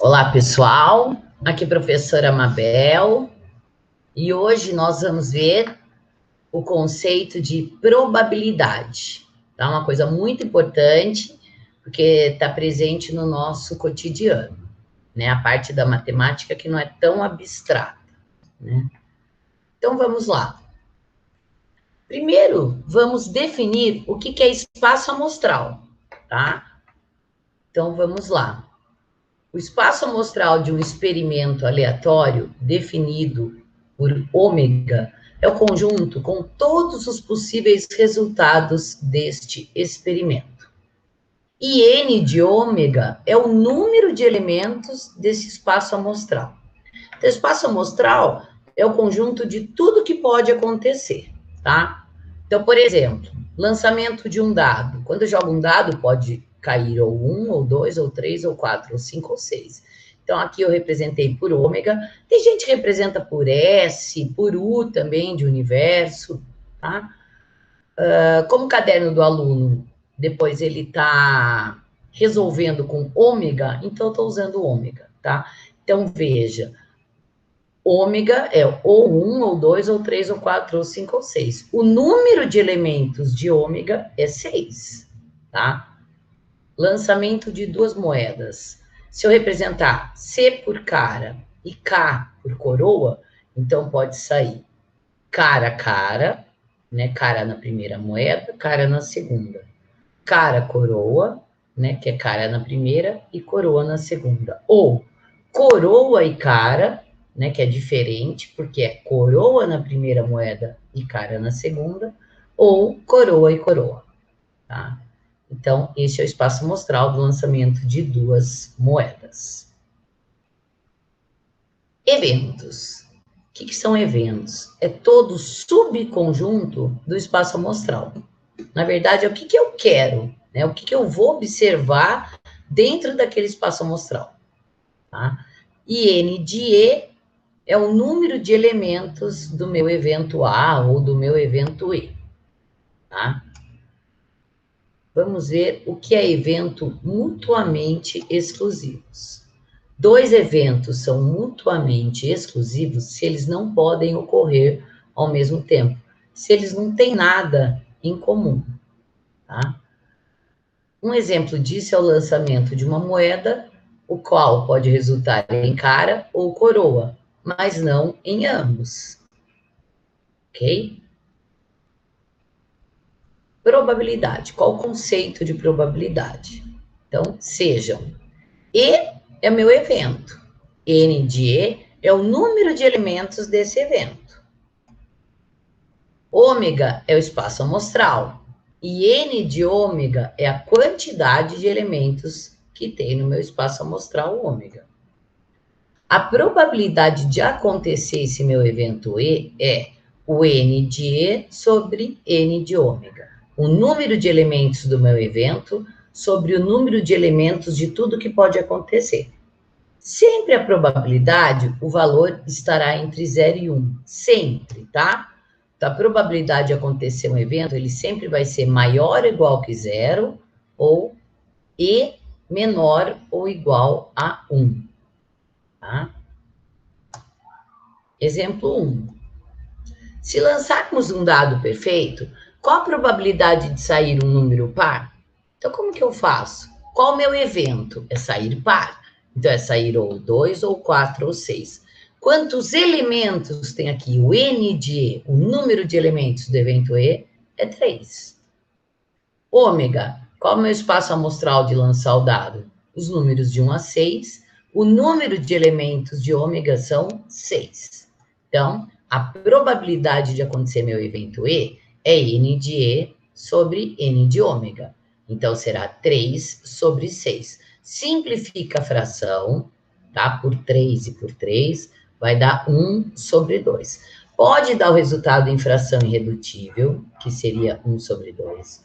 Olá, pessoal. Aqui, professora Mabel. E hoje nós vamos ver o conceito de probabilidade. Tá? Uma coisa muito importante, porque está presente no nosso cotidiano, né? A parte da matemática que não é tão abstrata, né? Então, vamos lá. Primeiro, vamos definir o que é espaço amostral, tá? Então, vamos lá. O espaço amostral de um experimento aleatório definido por ômega é o conjunto com todos os possíveis resultados deste experimento. E n de ômega é o número de elementos desse espaço amostral. Então, o espaço amostral é o conjunto de tudo que pode acontecer, tá? Então, por exemplo, lançamento de um dado. Quando eu jogo um dado, pode cair ou 1, ou 2, ou 3, ou 4, ou 5, ou 6. Então, aqui eu representei por ômega. Tem gente que representa por S, por U também, de universo, tá? Como o caderno do aluno, depois ele está resolvendo com ômega, então eu estou usando ômega, tá? Então, veja, ômega é ou 1, ou 2, ou 3, ou 4, ou 5, ou 6. O número de elementos de ômega é 6, tá? Lançamento de duas moedas. Se eu representar C por cara e K por coroa, então pode sair cara a cara, né? Cara na primeira moeda, cara na segunda. Cara coroa, né? Que é cara na primeira e coroa na segunda. Ou coroa e cara, né? Que é diferente, porque é coroa na primeira moeda e cara na segunda. Ou coroa e coroa, tá? Então, esse é o espaço amostral do lançamento de duas moedas. Eventos. O que são eventos? É todo subconjunto do espaço amostral. Na verdade, é o que eu quero, né? O que eu vou observar dentro daquele espaço amostral. Tá? E N de E é o número de elementos do meu evento A ou do meu evento E. Tá? Vamos ver o que é evento mutuamente exclusivos. Dois eventos são mutuamente exclusivos se eles não podem ocorrer ao mesmo tempo, se eles não têm nada em comum, tá? Um exemplo disso é o lançamento de uma moeda, o qual pode resultar em cara ou coroa, mas não em ambos, ok? Probabilidade. Qual o conceito de probabilidade? Então, sejam E é meu evento. N de E é o número de elementos desse evento. Ômega é o espaço amostral. E N de ômega é a quantidade de elementos que tem no meu espaço amostral ômega. A probabilidade de acontecer esse meu evento E é o N de E sobre N de ômega. O número de elementos do meu evento sobre o número de elementos de tudo que pode acontecer. Sempre a probabilidade, o valor estará entre 0 e 1. Sempre, tá? Então, a probabilidade de acontecer um evento, ele sempre vai ser maior ou igual que 0, ou E menor ou igual a 1. Tá? Exemplo 1. Se lançarmos um dado perfeito, qual a probabilidade de sair um número par? Então, como que eu faço? Qual o meu evento? É sair par. Então, é sair ou 2, ou 4, ou 6. Quantos elementos tem aqui? O N de E, o número de elementos do evento E, é 3. Ômega, qual é o meu espaço amostral de lançar o dado? Os números de 1 a 6. O número de elementos de ômega são 6. Então, a probabilidade de acontecer meu evento E é N de E sobre N de ômega. Então, será 3 sobre 6. Simplifica a fração, tá? Por 3 e por 3, vai dar 1 sobre 2. Pode dar o resultado em fração irredutível, que seria 1 sobre 2.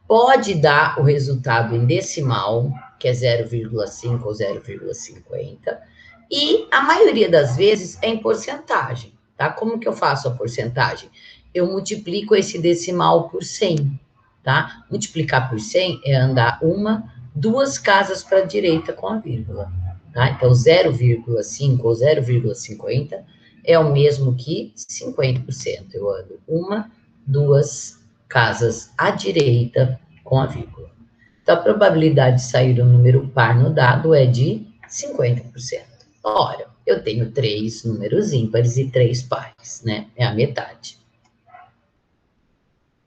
Pode dar o resultado em decimal, que é 0,5 ou 0,50. E a maioria das vezes é em porcentagem, tá? Como que eu faço a porcentagem? Eu multiplico esse decimal por 100, tá? Multiplicar por 100 é andar 1, 2 casas para a direita com a vírgula. tá? Então, 0,5 ou 0,50 é o mesmo que 50%. Eu ando uma, duas casas à direita com a vírgula. Então, a probabilidade de sair um número par no dado é de 50%. Ora, eu tenho 3 números ímpares e 3 pares, né? É a metade.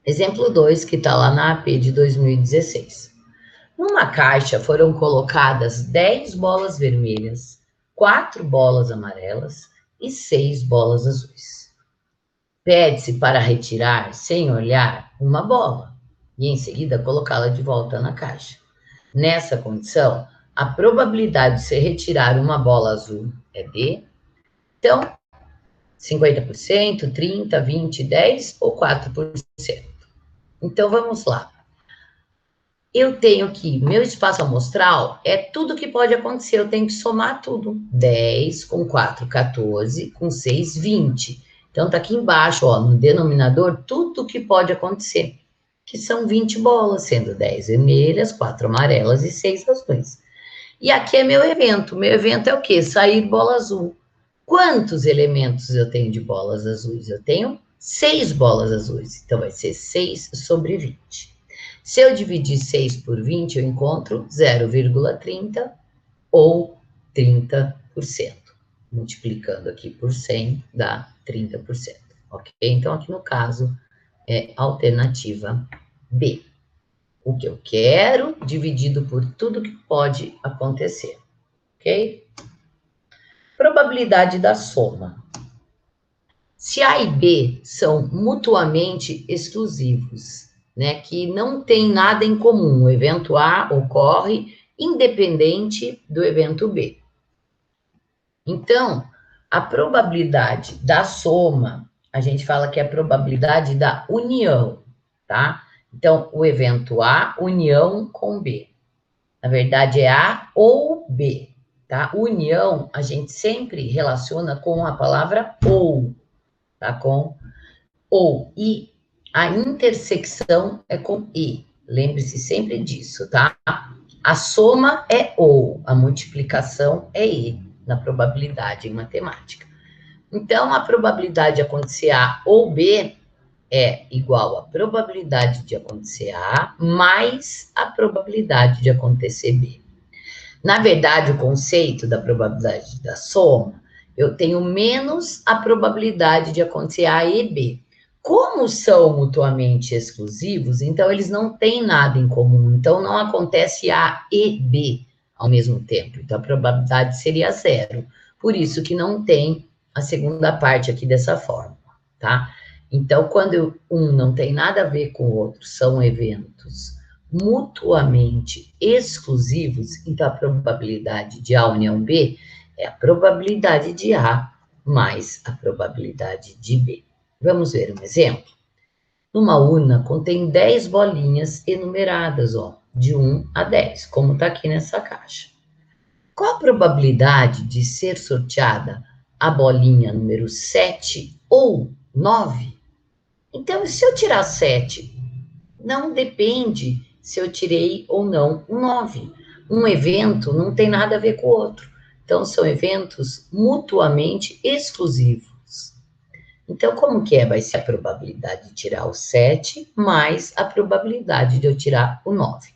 Exemplo 2, que está lá na AP de 2016. Numa caixa foram colocadas 10 bolas vermelhas, 4 bolas amarelas e 6 bolas azuis. Pede-se para retirar, sem olhar, uma bola e, em seguida, colocá-la de volta na caixa. Nessa condição, a probabilidade de se retirar uma bola azul é de, então, 50%, 30%, 20%, 10% ou 4%. Então, vamos lá. Eu tenho que, meu espaço amostral é tudo que pode acontecer, eu tenho que somar tudo. 10 com 4, 14, com 6, 20. Então, tá aqui embaixo, ó, no denominador, tudo que pode acontecer, que são 20 bolas, sendo 10 vermelhas, 4 amarelas e 6 azuis. E aqui é meu evento. Meu evento é o quê? Sair bola azul. Quantos elementos eu tenho de bolas azuis? Eu tenho 6 bolas azuis. Então, vai ser 6 sobre 20. Se eu dividir 6 por 20, eu encontro 0,30 ou 30%. Multiplicando aqui por 100, dá 30%. Ok? Então, aqui no caso, é a alternativa B. O que eu quero, dividido por tudo que pode acontecer. Ok? Probabilidade da soma. Se A e B são mutuamente exclusivos, né, que não tem nada em comum, o evento A ocorre independente do evento B. Então, a probabilidade da soma, a gente fala que é a probabilidade da união, tá? Então, o evento A, união com B. Na verdade, é A ou B, tá? União, a gente sempre relaciona com a palavra ou, tá? Com ou. E a intersecção é com e. Lembre-se sempre disso, tá? A soma é ou, a multiplicação é e, na probabilidade em matemática. Então, a probabilidade de acontecer A ou B é igual à probabilidade de acontecer A mais a probabilidade de acontecer B. Na verdade, o conceito da probabilidade da soma, eu tenho menos a probabilidade de acontecer A e B. Como são mutuamente exclusivos, então eles não têm nada em comum. Então não acontece A e B ao mesmo tempo. Então a probabilidade seria zero. Por isso que não tem a segunda parte aqui dessa forma, tá? Então, quando um não tem nada a ver com o outro, são eventos mutuamente exclusivos, então a probabilidade de A união B é a probabilidade de A mais a probabilidade de B. Vamos ver um exemplo? Numa urna contém 10 bolinhas enumeradas, ó, de 1 a 10, como está aqui nessa caixa. Qual a probabilidade de ser sorteada a bolinha número 7 ou 9? Então, se eu tirar 7, não depende se eu tirei ou não um 9. Um evento não tem nada a ver com o outro. Então, são eventos mutuamente exclusivos. Então, como que é? Vai ser a probabilidade de tirar o 7 mais a probabilidade de eu tirar o 9.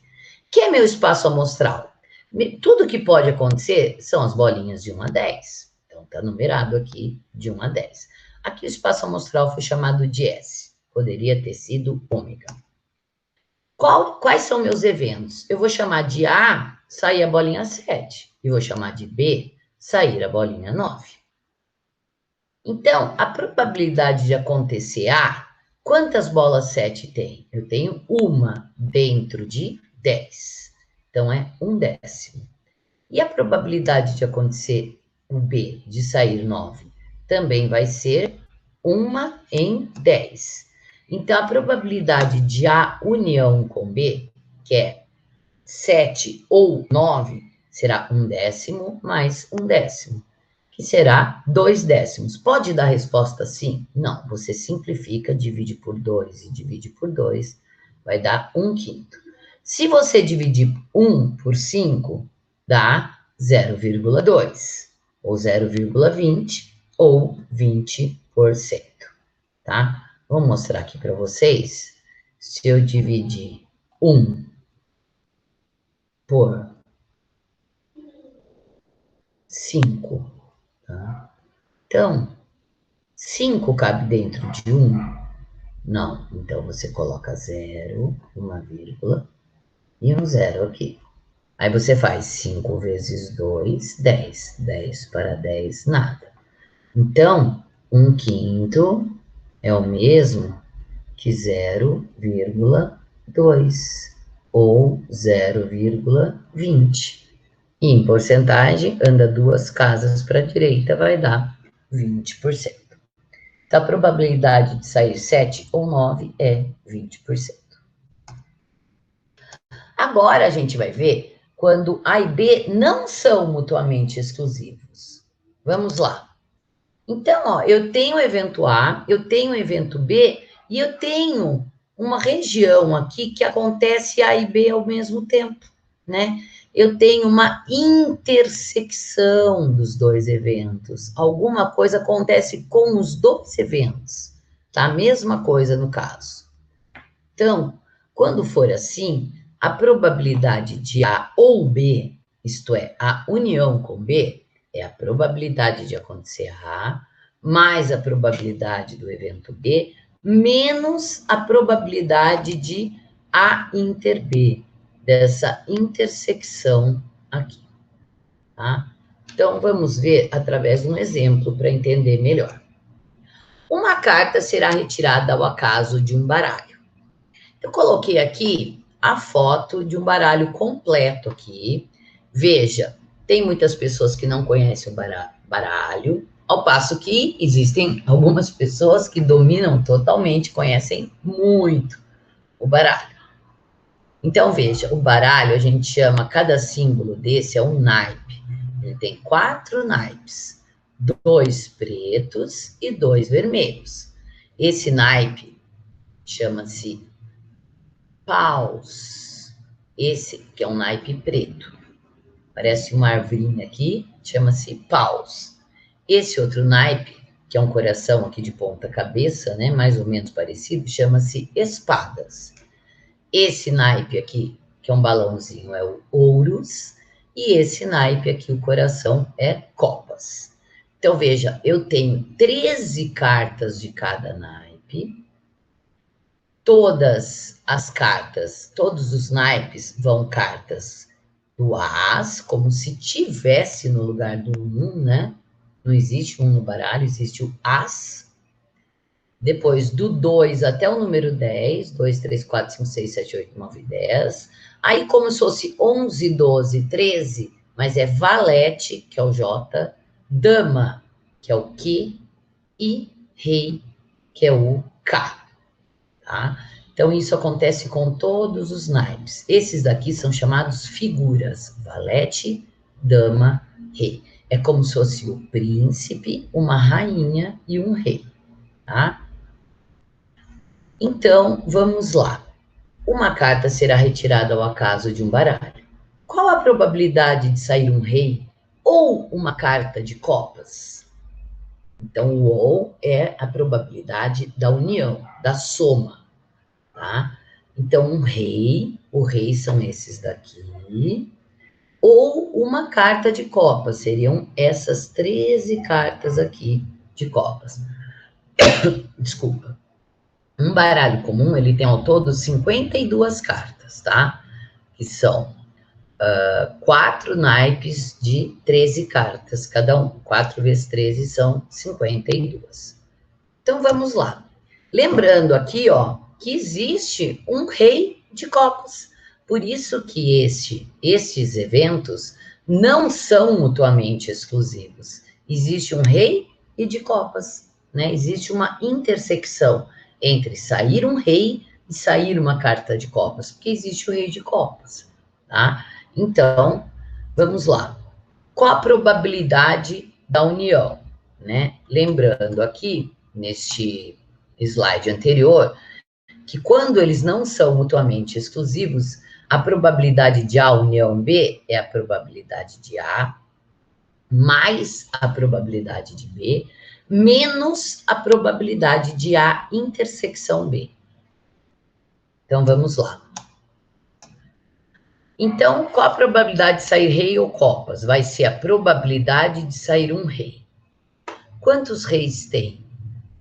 Que é meu espaço amostral? Tudo que pode acontecer são as bolinhas de 1 a 10. Então, está numerado aqui de 1 a 10. Aqui o espaço amostral foi chamado de S. Poderia ter sido ômega. Quais são meus eventos? Eu vou chamar de A, sair a bolinha 7. E vou chamar de B, sair a bolinha 9. Então, a probabilidade de acontecer A, quantas bolas 7 tem? Eu tenho uma dentro de 10. Então, é 1/10. E a probabilidade de acontecer o B, de sair 9, também vai ser 1 em 10. Então, a probabilidade de A união com B, que é 7 ou 9, será 1/10 mais 1/10, que será 2/10. Pode dar resposta sim? Não, você simplifica, divide por 2 e divide por 2, vai dar 1/5. Se você dividir 1 por 5, dá 0,2, ou 0,20, ou 20%, tá? Vou mostrar aqui para vocês. Se eu dividir 1 por 5, tá? Então, 5 cabe dentro de 1? Não. Então, você coloca 0, uma vírgula, e um 0 aqui. Aí você faz 5 vezes 2, 10. 10 para 10, nada. Então, 1/5 é o mesmo que 0,2 ou 0,20. E em porcentagem, anda 2 casas para a direita, vai dar 20%. Então, a probabilidade de sair 7 ou 9 é 20%. Agora a gente vai ver quando A e B não são mutuamente exclusivos. Vamos lá. Então, ó, eu tenho o evento A, eu tenho o evento B e eu tenho uma região aqui que acontece A e B ao mesmo tempo, né? Eu tenho uma intersecção dos dois eventos. Alguma coisa acontece com os dois eventos, tá? A mesma coisa no caso. Então, quando for assim, a probabilidade de A ou B, isto é, a união com B, é a probabilidade de acontecer A, mais a probabilidade do evento B, menos a probabilidade de A inter B, dessa intersecção aqui, tá? Então, vamos ver através de um exemplo para entender melhor. Uma carta será retirada ao acaso de um baralho. Eu coloquei aqui a foto de um baralho completo aqui. Veja, tem muitas pessoas que não conhecem o baralho, ao passo que existem algumas pessoas que dominam totalmente, conhecem muito o baralho. Então, veja, o baralho, a gente chama, cada símbolo desse é um naipe. Ele tem 4 naipes, 2 pretos e 2 vermelhos. Esse naipe chama-se paus. Esse que é um naipe preto. Parece uma arvorinha aqui, chama-se paus. Esse outro naipe, que é um coração aqui de ponta cabeça, né, mais ou menos parecido, chama-se espadas. Esse naipe aqui, que é um balãozinho, é o ouros, e esse naipe aqui, o coração, é copas. Então, veja, eu tenho 13 cartas de cada naipe. Todas as cartas, todos os naipes vão cartas do as, como se tivesse no lugar do 1, né? Não existe 1 no baralho, existe o as. Depois, do 2 até o número 10, 2, 3, 4, 5, 6, 7, 8, 9, 10. Aí, como se fosse 11, 12, 13, mas é valete, que é o J, dama, que é o Q, e rei, que é o K, tá? Então, isso acontece com todos os naipes. Esses daqui são chamados figuras, valete, dama, rei. É como se fosse o príncipe, uma rainha e um rei, tá? Então, vamos lá. Uma carta será retirada ao acaso de um baralho. Qual a probabilidade de sair um rei ou uma carta de copas? Então, o ou é a probabilidade da união, da soma, tá? Então, um rei, o rei são esses daqui, ou uma carta de copas, seriam essas 13 cartas aqui de copas. Desculpa. Um baralho comum, ele tem ao todo 52 cartas, tá? Que são 4 naipes de 13 cartas cada um. 4 vezes 13 são 52. Então, vamos lá. Lembrando aqui, ó, que existe um rei de copas. Por isso que estes eventos não são mutuamente exclusivos. Existe um rei e de copas, né? Existe uma intersecção entre sair um rei e sair uma carta de copas, porque existe o rei de copas, tá? Então, vamos lá. Qual a probabilidade da união, né? Lembrando aqui, neste slide anterior, que quando eles não são mutuamente exclusivos, A probabilidade de A união B é a probabilidade de A mais a probabilidade de B menos a probabilidade de A intersecção B. Então, vamos lá. Então, qual a probabilidade de sair rei ou copas? Vai ser a probabilidade de sair um rei. Quantos reis tem?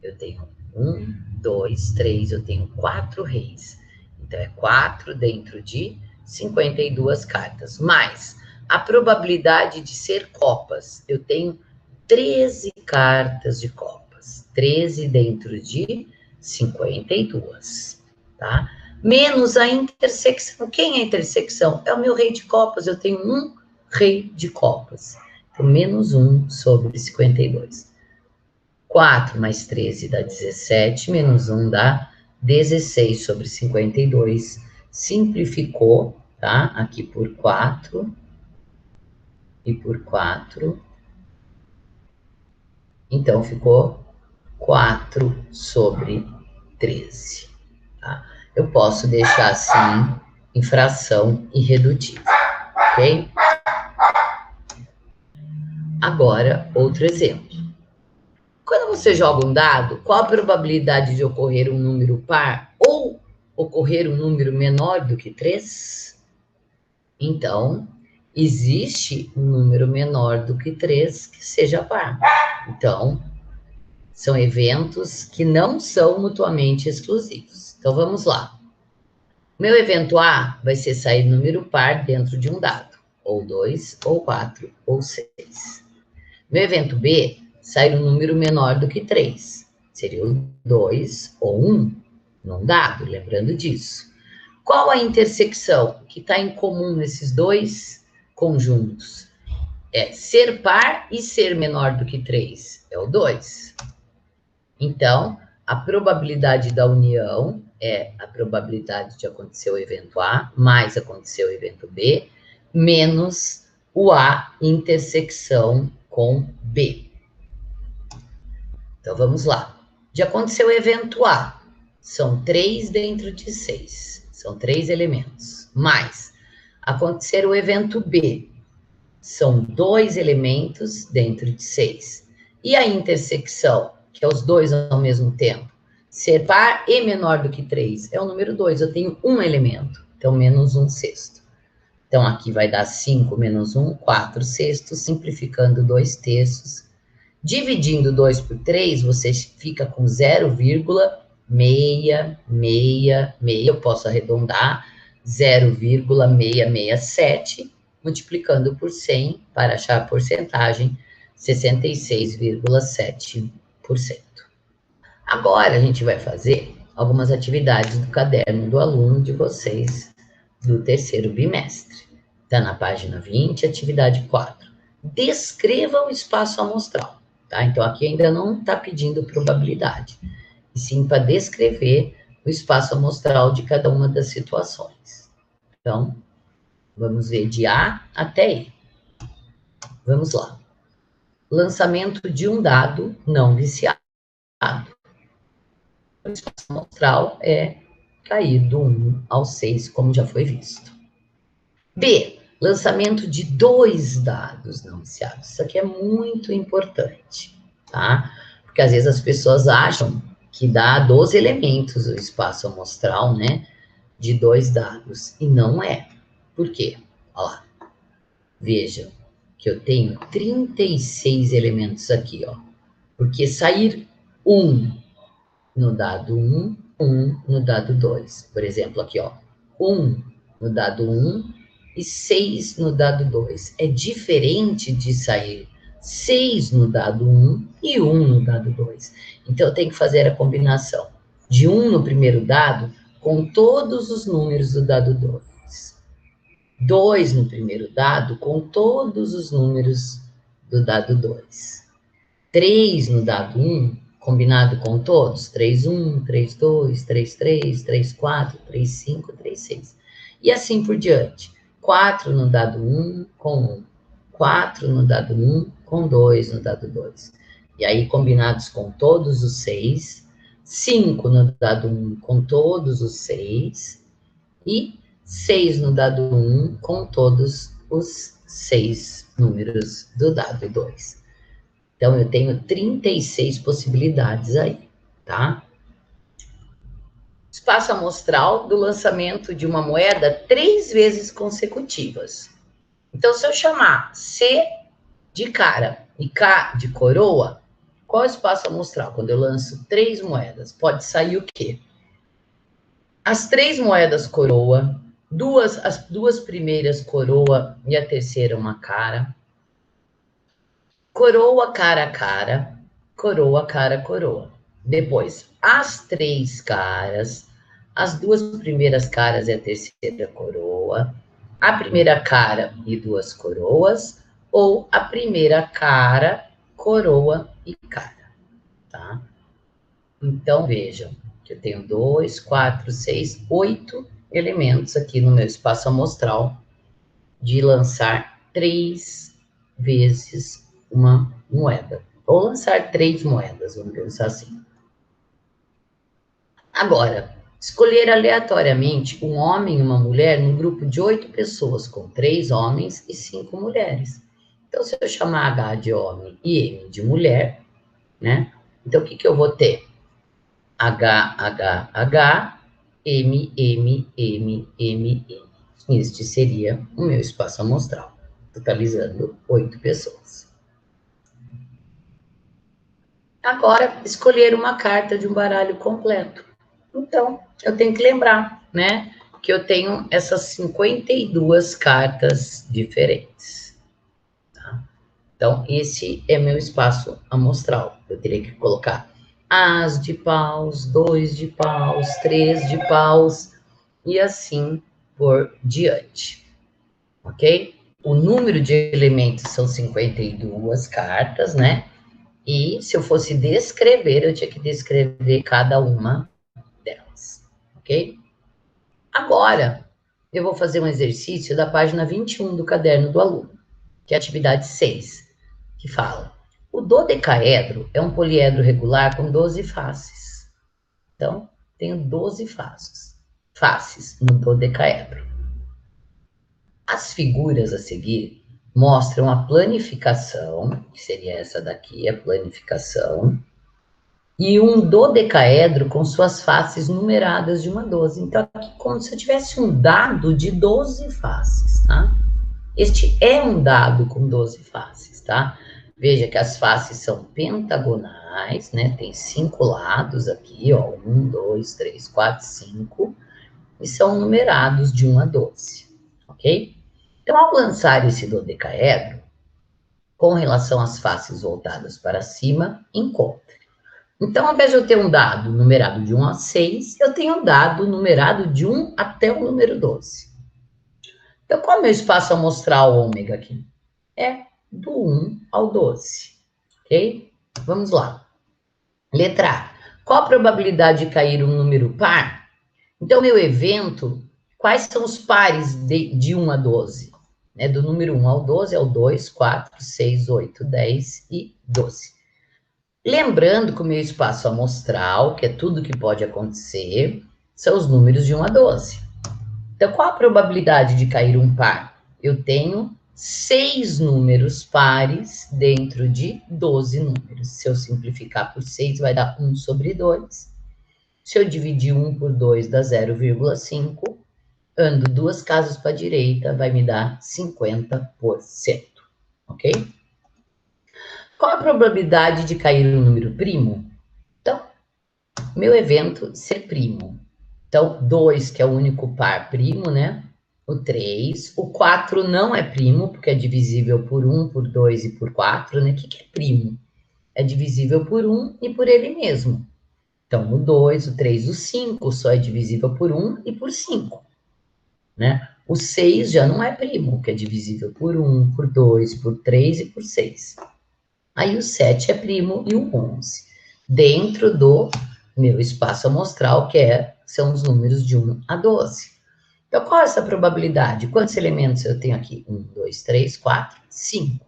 Eu tenho 1, 2, 3, eu tenho 4 reis. Então, é 4 dentro de 52 cartas. Mais a probabilidade de ser copas. Eu tenho 13 cartas de copas. 13 dentro de 52, tá? Menos a intersecção. Quem é a intersecção? É o meu rei de copas. Eu tenho um rei de copas. Então, menos 1 sobre 52. 4 mais 13 dá 17, menos 1 dá 16 sobre 52. Simplificou, tá? Aqui por 4 e por 4. Então, ficou 4 sobre 13, tá? Eu posso deixar assim em fração irredutível, ok? Agora, outro exemplo. Quando você joga um dado, qual a probabilidade de ocorrer um número par ou ocorrer um número menor do que 3? Então, existe um número menor do que 3 que seja par. Então, são eventos que não são mutuamente exclusivos. Então, vamos lá. Meu evento A vai ser sair número par dentro de um dado, ou 2, ou 4, ou 6. Meu evento B, sair um número menor do que 3. Seria o 2 ou 1 num dado, lembrando disso. Qual a intersecção que está em comum nesses dois conjuntos? É ser par e ser menor do que 3. É o 2. Então, a probabilidade da união é a probabilidade de acontecer o evento A, mais acontecer o evento B, menos o A intersecção com B. Então, vamos lá. De acontecer o evento A, são 3 dentro de 6. São 3 elementos. Mais, acontecer o evento B, são 2 elementos dentro de 6. E a intersecção, que é os dois ao mesmo tempo, ser par e menor do que 3, é o número 2. Eu tenho um elemento, então menos 1 sexto. Então, aqui vai dar 5 menos 1, 4 sextos, simplificando 2 terços. Dividindo 2 por 3, você fica com 0,666, eu posso arredondar, 0,667, multiplicando por 100 para achar a porcentagem, 66,7%. Agora, a gente vai fazer algumas atividades do caderno do aluno de vocês do terceiro bimestre. Está na página 20, atividade 4. Descreva o espaço amostral. Tá? Então, aqui ainda não está pedindo probabilidade, e sim para descrever o espaço amostral de cada uma das situações. Então, vamos ver de A até E. Vamos lá. Lançamento de um dado não viciado. O espaço amostral é cair do 1 ao 6, como já foi visto. B, lançamento de 2 dados não viciados. Isso aqui é muito importante, tá? Porque às vezes as pessoas acham que dá 12 elementos o espaço amostral, né? De 2 dados. E não é. Por quê? Olha lá. Vejam que eu tenho 36 elementos aqui, ó. Porque sair 1 no dado 1, 1 no dado 2. Por exemplo, aqui, ó. 1 no dado 1 e 6 no dado 2. É diferente de sair 6 no dado 1 e 1 no dado 2. Então, eu tenho que fazer a combinação de 1 no primeiro dado com todos os números do dado 2. 2 no primeiro dado com todos os números do dado 2. 3 no dado 1, combinado com todos, 3-1, 3-2, 3-3, 3-4, 3-5, 3-6. E assim por diante. 4 no dado 1 com 1. 4 no dado 1 com 2 no dado 2. E aí, combinados com todos os 6. 5 no dado 1 com todos os 6. E 6 no dado 1, com todos os 6 números do dado 2. Então, eu tenho 36 possibilidades aí, tá? Espaço amostral do lançamento de uma moeda 3 vezes consecutivas. Então, se eu chamar C de cara e K de coroa, qual é o espaço amostral? Quando eu lanço 3 moedas, pode sair o quê? As 3 moedas coroa, as duas primeiras coroa e a terceira uma cara. Coroa, cara, cara. Coroa, cara, coroa. Depois, as 3 caras, as 2 primeiras caras e a terceira coroa, a primeira cara e 2 coroas, ou a primeira cara, coroa e cara, tá? Então, vejam, que eu tenho 2, 4, 6, 8 elementos aqui no meu espaço amostral de lançar 3 vezes uma moeda. Ou lançar 3 moedas, vamos pensar assim. Agora, escolher aleatoriamente um homem e uma mulher num grupo de 8 pessoas, com 3 homens e 5 mulheres. Então, se eu chamar H de homem e M de mulher, né? Então, o que eu vou ter? H, H, H, M, M, M, M, M. Este seria o meu espaço amostral, totalizando 8 pessoas. Agora, escolher uma carta de um baralho completo. Então, eu tenho que lembrar, né, que eu tenho essas 52 cartas diferentes. Tá? Então, esse é meu espaço amostral. Eu teria que colocar as de paus, 2 de paus, 3 de paus, e assim por diante. Ok? O número de elementos são 52 cartas, né? E se eu fosse descrever, eu tinha que descrever cada uma delas, ok? Agora, eu vou fazer um exercício da página 21 do caderno do aluno, que é a atividade 6, que fala: o dodecaedro é um poliedro regular com 12 faces. Então, tenho 12 faces no dodecaedro. As figuras a seguir mostram a planificação, que seria essa daqui, a planificação, e um dodecaedro com suas faces numeradas de 1 a 12. Então, aqui como se eu tivesse um dado de 12 faces, tá? Este é um dado com 12 faces, tá? Veja que as faces são pentagonais, né? Tem 5 lados aqui, ó. 1, 2, 3, 4, 5. E são numerados de 1 a 12, ok? Então, ao lançar esse dodecaedro, com relação às faces voltadas para cima, encontre. Então, ao invés de eu ter um dado numerado de 1 a 6, eu tenho um dado numerado de 1 até o número 12. Então, qual é o meu espaço amostral ômega aqui? É do 1 ao 12, ok? Vamos lá. Letra A. Qual a probabilidade de cair um número par? Então, meu evento, quais são os pares de 1 a 12? Do número 1 ao 12 é o 2, 4, 6, 8, 10 e 12. Lembrando que o meu espaço amostral, que é tudo que pode acontecer, são os números de 1 a 12. Então, qual a probabilidade de cair um par? Eu tenho 6 números pares dentro de 12 números. Se eu simplificar por 6, vai dar 1 sobre 2. Se eu dividir 1 por 2, dá 0,5. Ando 2 casas para a direita, vai me dar 50%. Ok? Qual a probabilidade de cair um número primo? Então, meu evento ser primo. Então, 2, que é o único par primo, né? O 3. O 4 não é primo, porque é divisível por 1, por 2 e por 4, né? O que é primo? É divisível por 1 e por ele mesmo. Então, o 2, o 3, o 5 só é divisível por 1 e por 5, né? O 6 já não é primo, que é divisível por 1, por 2, por 3 e por 6. Aí o 7 é primo e o 11. Dentro do meu espaço amostral, que são os números de 1 a 12. Então, qual é essa probabilidade? Quantos elementos eu tenho aqui? 1, 2, 3, 4, 5.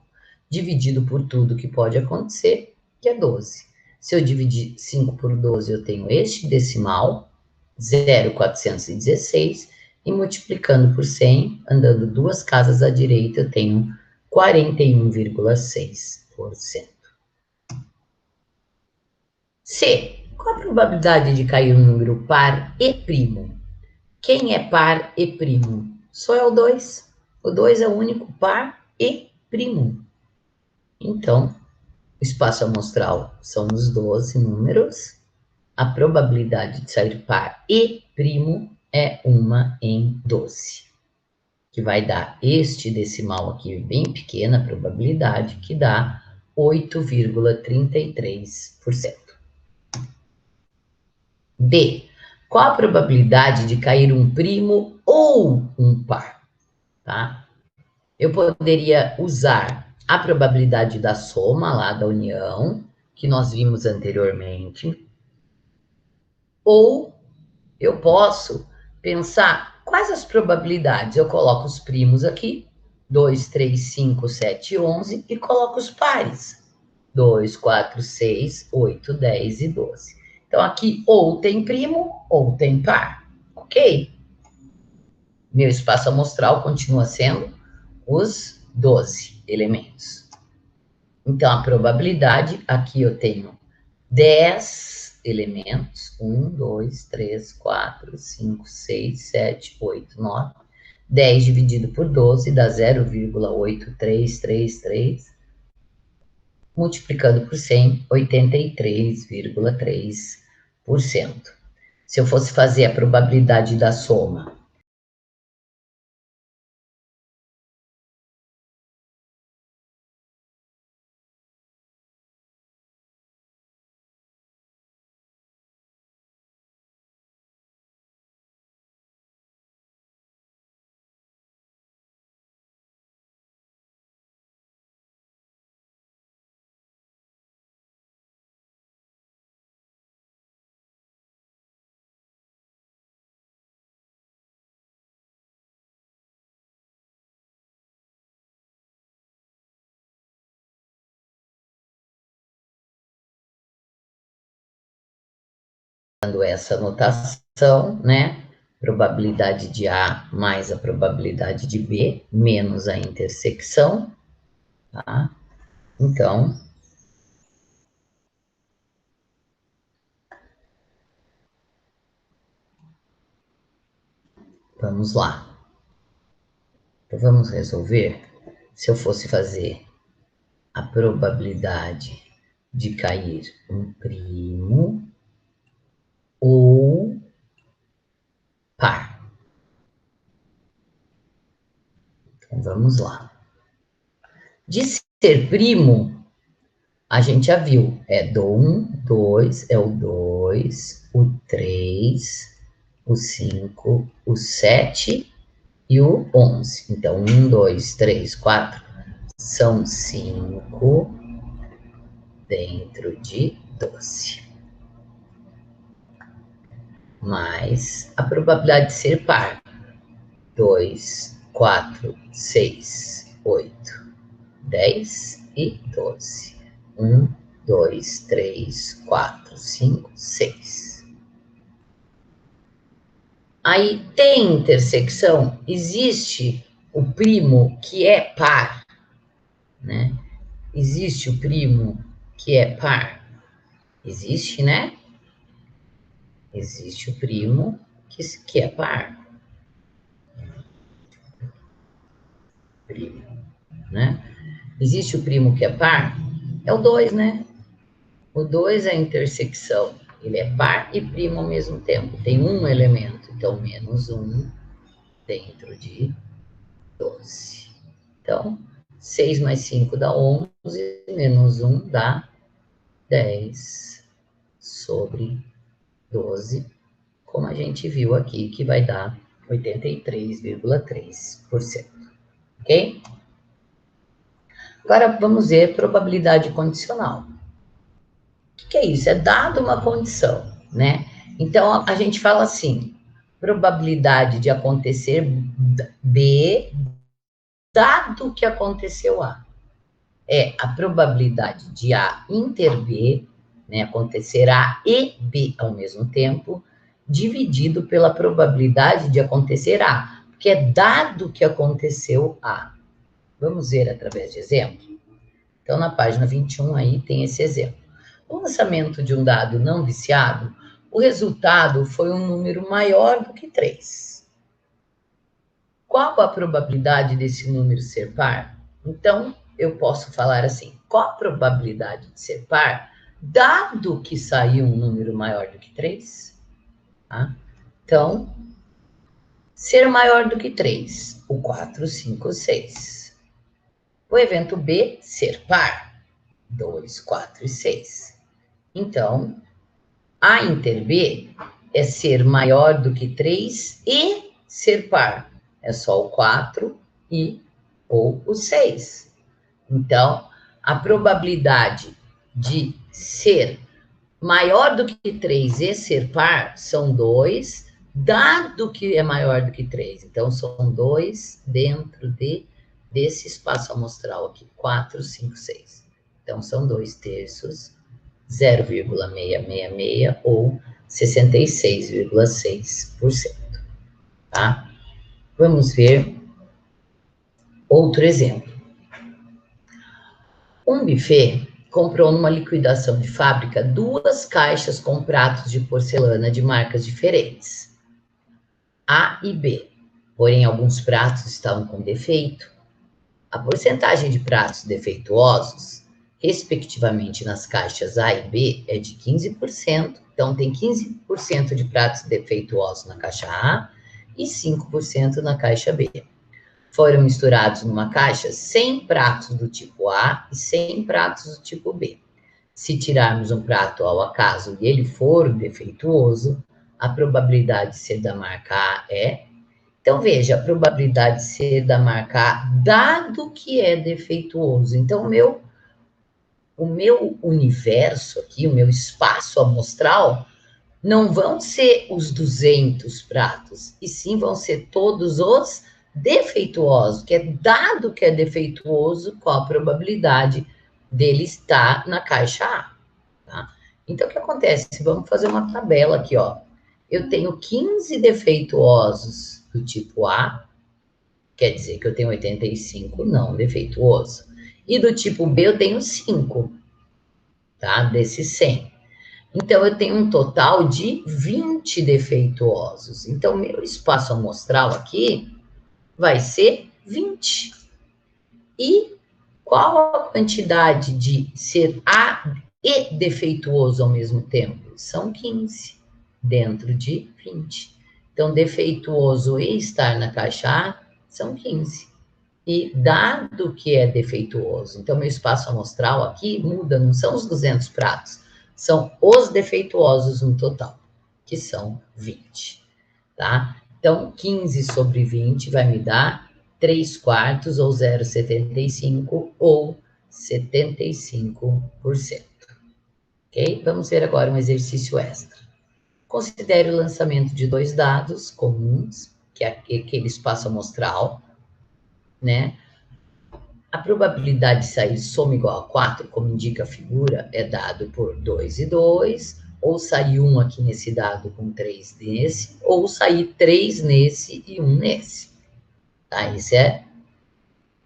Dividido por tudo que pode acontecer, que é 12. Se eu dividir 5 por 12, eu tenho este decimal, 0,416. e multiplicando por 100, andando 2 casas à direita, eu tenho 41,6%. C. Qual a probabilidade de cair um número par e primo? Quem é par e primo? Só é o 2. O 2 é o único par e primo. Então, o espaço amostral são os 12 números. A probabilidade de sair par e primo é 1 em 12, que vai dar este decimal aqui bem pequena, a probabilidade, que dá 8,33%. B. Qual a probabilidade de cair um primo ou um par? Tá? Eu poderia usar a probabilidade da soma lá da união, que nós vimos anteriormente, ou eu posso pensar quais as probabilidades. Eu coloco os primos aqui, 2, 3, 5, 7, 11, e coloco os pares, 2, 4, 6, 8, 10 e 12. Então, aqui ou tem primo ou tem par, ok? Meu espaço amostral continua sendo os 12 elementos. Então, a probabilidade, aqui eu tenho 10 elementos, 1, 2, 3, 4, 5, 6, 7, 8, 9. 10 dividido por 12 dá 0,8333, multiplicando por 100, 83,3%. Se eu fosse fazer a probabilidade da soma, dando essa notação, né? Probabilidade de A mais a probabilidade de B, menos a intersecção, tá? Então, vamos lá. Então, vamos resolver. Se eu fosse fazer a probabilidade de cair um primo ou par. Então, vamos lá. De ser primo, a gente já viu. É do 1, 2, é o 2, o 3, o 5, o 7 e o 11. Então, 1, 2, 3, 4 são 5 dentro de 12. Mais a probabilidade de ser par. 2, 4, 6, 8, 10 e 12. 1, 2, 3, 4, 5, 6. Aí tem intersecção, existe o primo que é par, né? Existe o primo que é par? Existe, né? Existe o primo que é par. Primo, né? Existe o primo que é par? É o 2, né? O 2 é a intersecção. Ele é par e primo ao mesmo tempo. Tem um elemento, então menos 1 dentro de 12. Então, 6 mais 5 dá 11, menos 1 dá 10 sobre 12, como a gente viu aqui, que vai dar 83,3%. Ok? Agora vamos ver probabilidade condicional. O que é isso? É dado uma condição, né? Então a gente fala assim: probabilidade de acontecer B, dado que aconteceu A. É a probabilidade de A inter B, né, acontecer A e B ao mesmo tempo, dividido pela probabilidade de acontecer A, porque é dado que aconteceu A. Vamos ver através de exemplo? Então, na página 21 aí tem esse exemplo. No lançamento de um dado não viciado, o resultado foi um número maior do que 3. Qual a probabilidade desse número ser par? Então, eu posso falar assim, qual a probabilidade de ser par, dado que saiu um número maior do que 3? Tá? Então, ser maior do que 3, o 4, 5, 6. O evento B, ser par, 2, 4 e 6. Então, A inter B é ser maior do que 3 e ser par. É só o 4 e ou o 6. Então, a probabilidade de ser maior do que 3 e ser par são 2, dado que é maior do que 3. Então, são 2 dentro desse espaço amostral aqui, 4, 5, 6. Então, são 2/3, 0,666 ou 66,6%. Tá? Vamos ver outro exemplo. Um buffet comprou numa liquidação de fábrica 2 caixas com pratos de porcelana de marcas diferentes, A e B. Porém, alguns pratos estavam com defeito. A porcentagem de pratos defeituosos, respectivamente nas caixas A e B, é de 15%. Então, tem 15% de pratos defeituosos na caixa A e 5% na caixa B. Foram misturados numa caixa 100 pratos do tipo A e 100 pratos do tipo B. Se tirarmos um prato ao acaso e ele for defeituoso, a probabilidade de ser da marca A é... Então, veja, a probabilidade de ser da marca A, dado que é defeituoso. Então, o meu universo aqui, o meu espaço amostral, não vão ser os 200 pratos, e sim vão ser todos os defeituosos, que é dado que é defeituoso, qual a probabilidade dele estar na caixa A. Tá? Então, o que acontece? Vamos fazer uma tabela aqui, ó. Eu tenho 15 defeituosos do tipo A, quer dizer que eu tenho 85 não defeituoso. E do tipo B eu tenho 5, tá? Desses 100. Então, eu tenho um total de 20 defeituosos. Então, meu espaço amostral aqui vai ser 20. E qual a quantidade de ser A e defeituoso ao mesmo tempo? São 15 dentro de 20. Então, defeituoso e estar na caixa A são 15. E dado que é defeituoso, então meu espaço amostral aqui muda, não são os 200 pratos, são os defeituosos no total, que são 20, tá? Então, 15 sobre 20 vai me dar 3/4 ou 0,75 ou 75%. Ok? Vamos ver agora um exercício extra. Considere o lançamento de 2 dados comuns, que é aquele espaço amostral, né? A probabilidade de sair soma igual a 4, como indica a figura, é dado por 2 e 2, ou sair 1 aqui nesse dado com 3 nesse, ou sair 3 nesse e 1 nesse. Tá? Isso é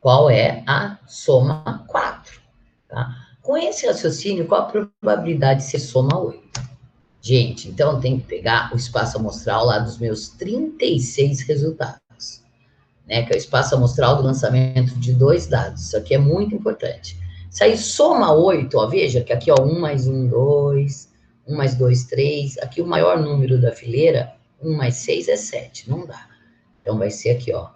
qual é a soma 4. Tá? Com esse raciocínio, qual a probabilidade de ser soma 8? Gente, então tem que pegar o espaço amostral lá dos meus 36 resultados. Né, que é o espaço amostral do lançamento de 2 dados. Isso aqui é muito importante. Se aí soma 8, ó, veja que aqui, ó, 1 mais 1, 2, 1 mais 2, 3. Aqui o maior número da fileira, 1 mais 6 é 7, não dá. Então, vai ser aqui, ó,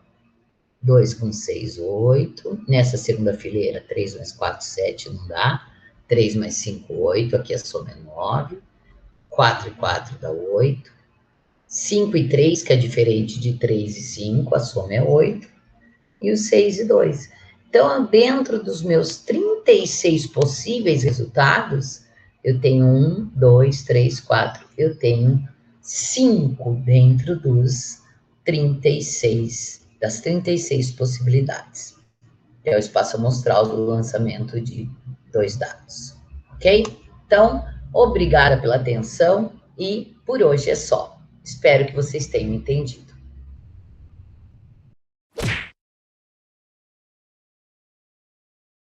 2 com 6, 8. Nessa segunda fileira, 3 mais 4, 7, não dá. 3 mais 5, 8. Aqui a soma é 9. 4 e 4 dá 8. 5 e 3, que é diferente de 3 e 5, a soma é 8, e o 6 e 2. Então, dentro dos meus 36 possíveis resultados, eu tenho 1, 2, 3, 4, eu tenho 5 dentro dos 36, das 36 possibilidades. Que é o espaço amostral do lançamento de 2 dados. Ok? Então, obrigada pela atenção e por hoje é só. Espero que vocês tenham entendido.